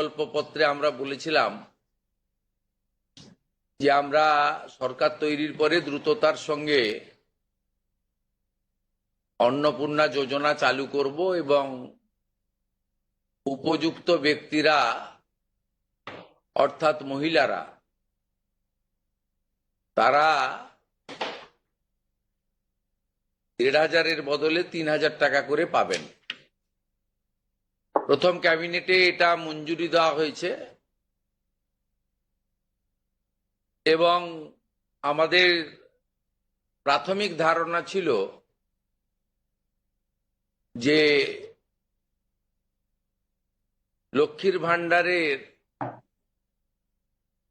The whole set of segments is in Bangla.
প্রকল্পপত্রে আমরা বলেছিলাম যে আমরা সরকার তৈরির পরে দ্রুততার সঙ্গে অন্নপূর্ণা যোজনা চালু করব এবং উপযুক্ত ব্যক্তিরা অর্থাৎ মহিলারা তারা ১,৫০০-এর বদলে ৩,০০০ টাকা করে পাবেন। প্রথম ক্যাবিনেটে এটা মঞ্জুরি দেওয়া হয়েছে এবং আমাদের প্রাথমিক ধারণা ছিল যে লক্ষ্মীর ভাণ্ডারের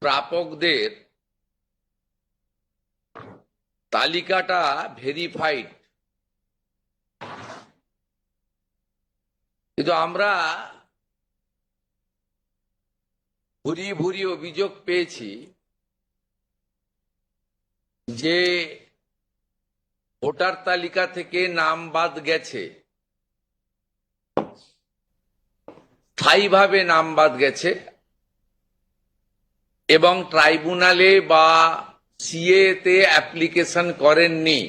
প্রাপকদের তালিকাটা ভেরিফাইড, কিন্তু আমরা ভুরিয়ে ভুরিয়ে অভিযোগ পেয়েছি যে ভোটার তালিকা থেকে নাম বাদ গেছে, স্থায়ীভাবে নাম বাদ গেছে এবং ট্রাইব্যুনালে বা সিএ তে অ্যাপ্লিকেশন করেননি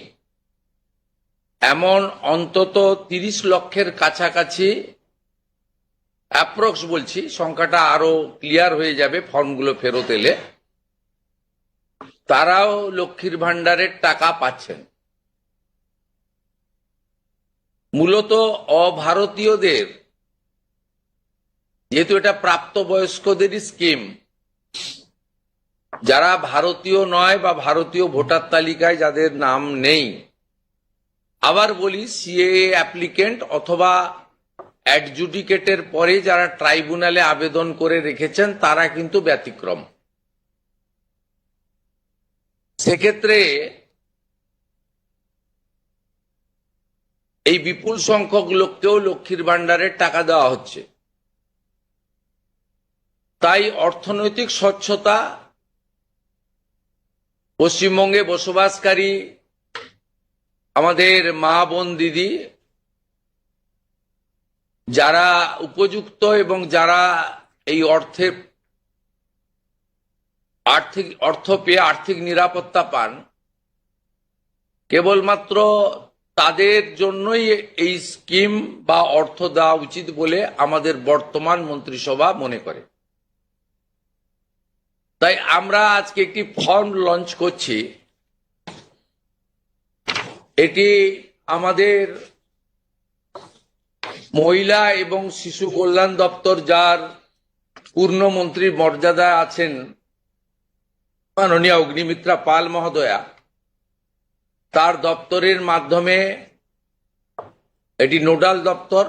এমন অন্তত ৩০ লক্ষের কাছাকাছি, অ্যাপ্রক্স বলছি, সংখ্যাটা আরো ক্লিয়ার হয়ে যাবে ফর্মগুলো ফেরত এলে, তারাও লক্ষ্মীর ভাণ্ডারের টাকা পাচ্ছেন। মূলত অভারতীয়দের, যেহেতু এটা প্রাপ্তবয়স্কদেরই স্কিম, যারা ভারতীয় নয় বা ভারতীয় ভোটার তালিকায় যাদের নাম নেই, আবার বলি সিএএ অ্যাপ্লিকেন্ট অথবা অ্যাডজুডিকেটের পরে যারা ট্রাইব্যুনালে আবেদন করে রেখেছেন তারা কিন্তু ব্যতিক্রম। সেক্ষেত্রে এই বিপুল সংখ্যক লোককেও লক্ষ্মীর ভাণ্ডারের টাকা দেওয়া হচ্ছে। তাই অর্থনৈতিক স্বচ্ছতা, পশ্চিমবঙ্গে বসবাসকারী আমাদের মা বোন দিদি যারা উপযুক্ত এবং যারা এই অর্থ পেয়ে আর্থিক নিরাপত্তা পান, কেবলমাত্র তাদের জন্যই এই স্কিম বা অর্থ দেওয়া উচিত বলে আমাদের বর্তমান মন্ত্রিসভা মনে করে। তাই আমরা আজকে একটি ফর্ম লঞ্চ করছি। এটি আমাদের মহিলা এবং শিশু কল্যাণ দপ্তর, যার পূর্ণমন্ত্রীর মর্যাদায় আছেন মাননীয় অগ্নিমিত্রা পাল মহোদয়া, তার দপ্তরের মাধ্যমে, এটি নোডাল দপ্তর,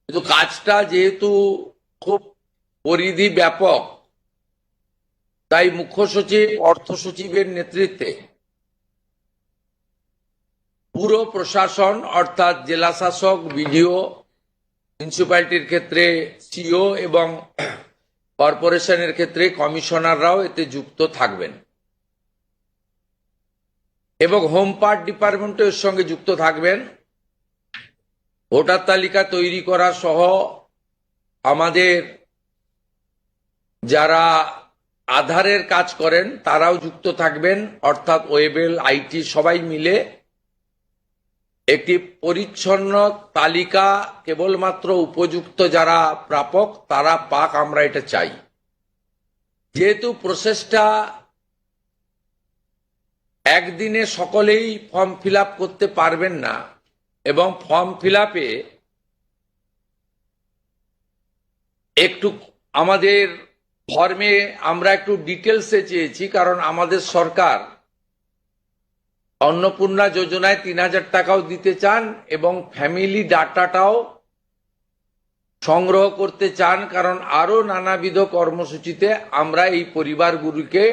কিন্তু কাজটা যেহেতু খুব পরিধি ব্যাপক, তাই মুখ্য সচিব, অর্থ সচিবের নেতৃত্বে পুরো প্রশাসন অর্থাৎ জেলা শাসক, বিডিও, মিউনিসিপ্যালিটির ক্ষেত্রে সিও এবং কর্পোরেশনের ক্ষেত্রে কমিশনাররাও এতে যুক্ত থাকবেন এবং হোম পার্ট ডিপার্টমেন্টও এর সঙ্গে যুক্ত থাকবেন। ভোটার তালিকা তৈরি করা সহ আমাদের যারা আধারের কাজ করেন তারাও যুক্ত থাকবেন, অর্থাৎ ওয়েবেল, আইটি সবাই মিলে একটি পরিচ্ছন্ন তালিকা কেবলমাত্র উপযুক্ত যারা প্রাপক তারা পাক, আমরা এটা চাই। যেহেতু প্রসেসটা একদিনে সকলেই ফর্ম ফিল আপ করতে পারবেন না এবং ফর্ম ফিল আপে একটু আমাদের ফর্মে আমরা একটু ডিটেলসে চেয়েছি, কারণ আমাদের সরকার অন্নপূর্ণা যোজনায় ৩,০০০ টাকাও দিতে চান এবং ফ্যামিলি ডাটাটাও সংগ্রহ করতে চান, কারণ আরো নানাবিধ কর্মসূচিতে আমরা এই পরিবারগুলিকে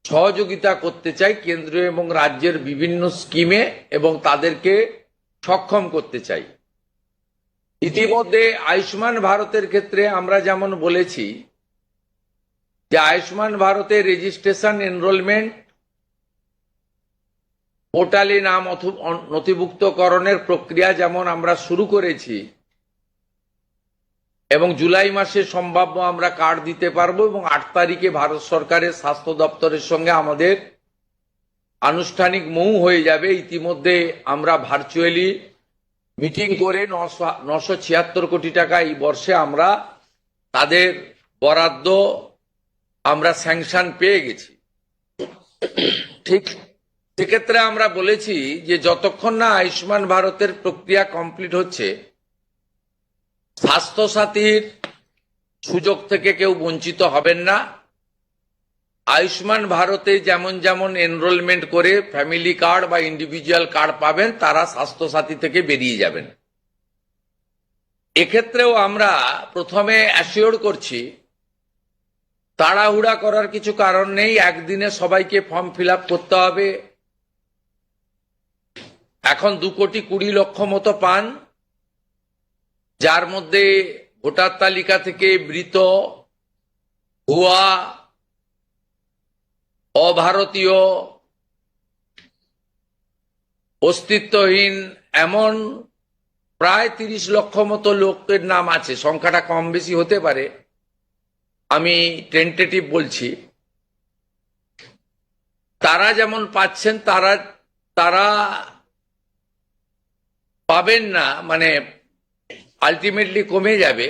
সহযোগিতা করতে চাই কেন্দ্রীয় এবং রাজ্যের বিভিন্ন স্কিমে এবং তাদেরকে সক্ষম করতে চাই। ইতিমধ্যে আয়ুষ্মান ভারতের ক্ষেত্রে আমরা যেমন বলেছি যে আয়ুষ্মান ভারতের রেজিস্ট্রেশন, এনরোলমেন্ট, পোর্টালে নাম নথিভুক্তকরণের প্রক্রিয়া যেমন আমরা শুরু করেছি, এবং জুলাই মাসে সম্ভাব্য আমরা কার্ড দিতে পারবো এবং 8 তারিখে ভারত সরকারের স্বাস্থ্য দপ্তরের সঙ্গে আমাদের আনুষ্ঠানিক মৌ হয়ে যাবে। ইতিমধ্যে আমরা ভার্চুয়ালি মিটিং করে 976 কোটি টাকা এই বর্ষে আমরা তাদের বরাদ্দ আমরা স্যাংশন পেয়ে গেছি। ঠিক সেক্ষেত্রে আমরা বলেছি যে যতক্ষণ না আয়ুষ্মান ভারতের প্রক্রিয়া কমপ্লিট হচ্ছে, স্বাস্থ্যসাথীর সুযোগ থেকে কেউ বঞ্চিত হবেন না। আয়ুষ্মান ভারতে যেমন যেমন এনরোলমেন্ট করে ফ্যামিলি কার্ড বা ইন্ডিভিজুয়াল কার্ড পাবেন, তারা স্বাস্থ্যসাথী থেকে বেরিয়ে যাবেন। এক্ষেত্রেও আমরা প্রথমে অ্যাসিওর করছি, তাড়াহুড়া করার কিছু কারণ নেই। একদিনে সবাইকে ফর্ম ফিল আপ করতে হবে। এখন 2,20,00,000 মতো পান, যার মধ্যে ভোটার তালিকা থেকে মৃত, ভুয়া, অভারতীয়, অস্তিত্বহীন এমন প্রায় 30 লক্ষ মতো লোকের নাম আছে। সংখ্যাটা কম বেশি হতে পারে, আমি টেন্টেটিভ বলছি। তারা যেমন পাচ্ছেন তারা পাবেন না, মানে আলটিমেটলি কমে যাবে।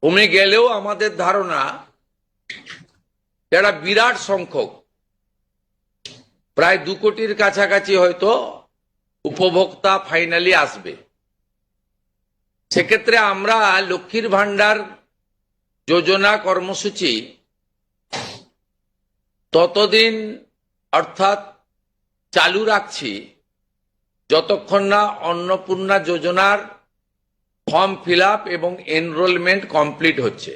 কমে গেলেও আমাদের ধারণা যারা বিরাট সংখ্যক, প্রায় 2 কোটির কাছাকাছি হয়তো উপভোক্তা ফাইনালি আসবে। সেক্ষেত্রে আমরা লক্ষ্মীর ভান্ডার যোজনা কর্মসূচি ততদিন অর্থাৎ চালু রাখছি যতক্ষণ না অন্নপূর্ণা যোজনার ফর্ম ফিল আপ এবং এনরোলমেন্ট কমপ্লিট হচ্ছে।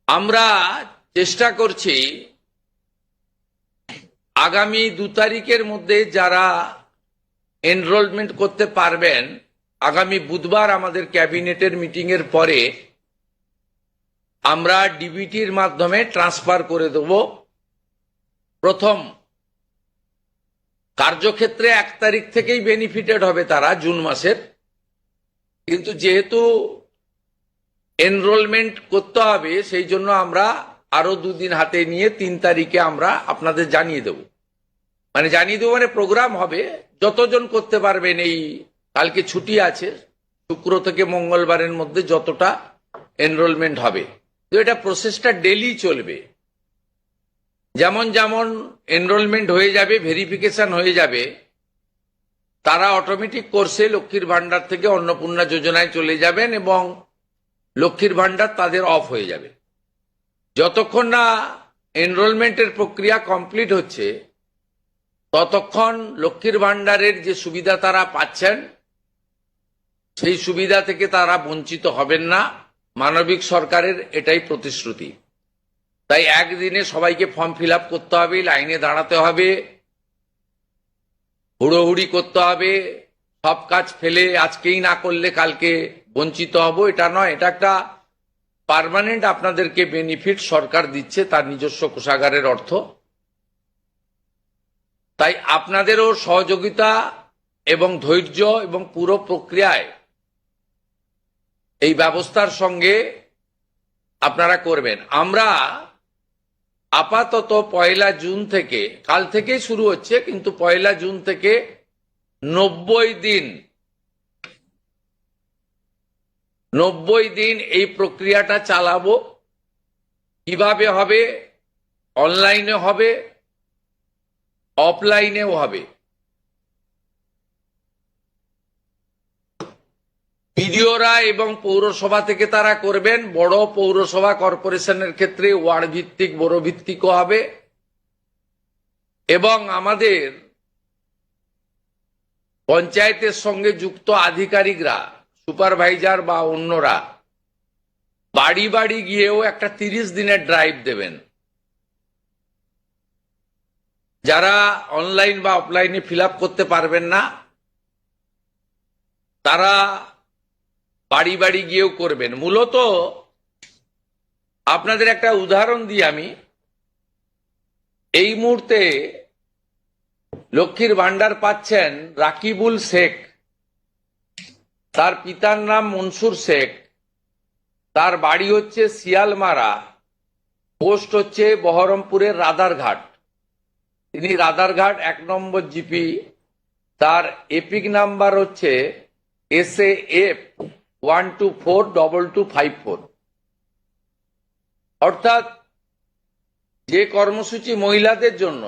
আমরা চেষ্টা করছি আগামী 2 তারিখের মধ্যে যারা এনরোলমেন্ট করতে পারবেন, আগামী বুধবার আমাদের ক্যাবিনেটের মিটিং এর পরে আমরা ডিবিটির মাধ্যমে ট্রান্সফার করে দেব। প্রথম কার্যক্ষেত্রে 1 তারিখ থেকেই বেনিফিটেড হবে তারা, জুন মাসের। কিন্তু যেহেতু এনরোলমেন্ট করতে হবে, সেই জন্য আমরা আরো 2 দিন হাতে নিয়ে 3 তারিখে আমরা আপনাদের জানিয়ে দেব। মানে প্রোগ্রাম হবে, যতজন করতে পারবেন। এই কালকে ছুটি আছে, শুক্র থেকে মঙ্গলবারের মধ্যে যতটা এনরোলমেন্ট হবে। তো এটা প্রসেসটা ডেলি চলবে। যেমন যেমন এনরোলমেন্ট হয়ে যাবে, ভেরিফিকেশন হয়ে যাবে, তারা অটোমেটিক কোর্সে লক্ষ্মীর ভান্ডার থেকে অন্নপূর্ণা যোজনায় চলে যাবেন এবং লক্ষ্মীর ভান্ডার তাদের অফ হয়ে যাবে। যতক্ষণ না এনরোলমেন্টের প্রক্রিয়া কমপ্লিট হচ্ছে, ততক্ষণ লক্ষ্মীর ভান্ডারের যে সুবিধা তারা পাচ্ছেন, সেই সুবিধা থেকে তারা বঞ্চিত হবেন না। মানবিক সরকারের এটাই প্রতিশ্রুতি। তাই একদিনে সবাইকে ফর্ম ফিল আপ করতে হবে, লাইনে দাঁড়াতে হবে, হুড়োহুড়ি করতে হবে, সব কাজ ফেলে আজকেই না করলে কালকে বঞ্চিত হব, এটা নয়। এটা একটা পার্মানেন্ট আপনাদেরকে বেনিফিট সরকার দিচ্ছে তার নিজস্ব কোষাগারের অর্থ। তাই আপনাদেরও সহযোগিতা এবং ধৈর্য এবং পুরো প্রক্রিয়ায় এই ব্যবস্থার সঙ্গে আপনারা করবেন। আমরা আপাতত 1 জুন থেকে, কাল থেকে শুরু হচ্ছে, কিন্তু 1 জুন থেকে 90 দিন এই প্রক্রিয়াটা চালাবো। কিভাবে হবে? অনলাইনে হবে, অফলাইনেও হবে। বিডিওরা এবং পৌরসভা থেকে তারা করবেন। বড় পৌরসভা কর্পোরেশনের ক্ষেত্রে ওয়ার্ড ভিত্তিক, বড় ভিত্তিকও হবে। এবং আমাদের পঞ্চায়েতের সঙ্গে যুক্ত আধিকারিকরা, সুপারভাইজার বা অন্যরা বাড়ি বাড়ি গিয়েও একটা 30 দিনের ড্রাইভ দেবেন। যারা অনলাইন বা অফলাইনে ফিল আপ করতে পারবেন না, তারা বাড়ি বাড়ি গিয়েও করবেন। মূলত আপনাদের একটা উদাহরণ দিই আমি। এই মুহূর্তে লক্ষ্মীর ভান্ডার পাচ্ছেন রাকিবুল শেখ, তার পিতার নাম মনসুর শেখ, তার বাড়ি হচ্ছে শিয়ালমারা, পোস্ট হচ্ছে বহরমপুরের রাদারঘাট। তিনি রাদারঘাট 1 নম্বর জিপি। তার এপিক নাম্বার হচ্ছে SAF 1242254। অর্থাৎ যে কর্মসূচি মহিলাদের জন্য,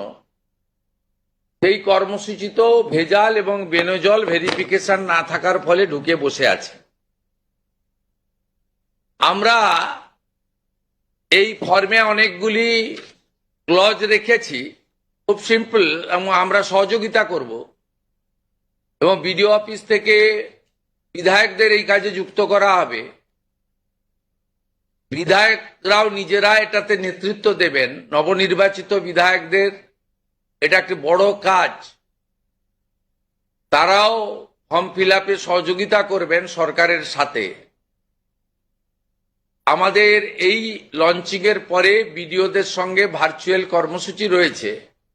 সেই কর্মসূচিতেও ভেজাল এবং বেনজল ভেরিফিকেশন না থাকার ফলে ঢুকে বসে আছে। আমরা এই ফর্মে অনেকগুলি ক্লজ রেখেছি, খুব সিম্পল, এবং আমরা সহযোগিতা করব এবং বিডিও অফিস থেকে বিধায়কদের এই কাজে যুক্ত করা হবে। বিধায়করাও নিজেরা এটাতে নেতৃত্ব দেবেন। নবনির্বাচিত বিধায়কদের এটা একটি বড় কাজ, তারাও ফর্ম ফিল আপে সহযোগিতা করবেন সরকারের সাথে। আমাদের এই লঞ্চিং এর পরে বিডিওদের সঙ্গে ভার্চুয়াল কর্মসূচি রয়েছে।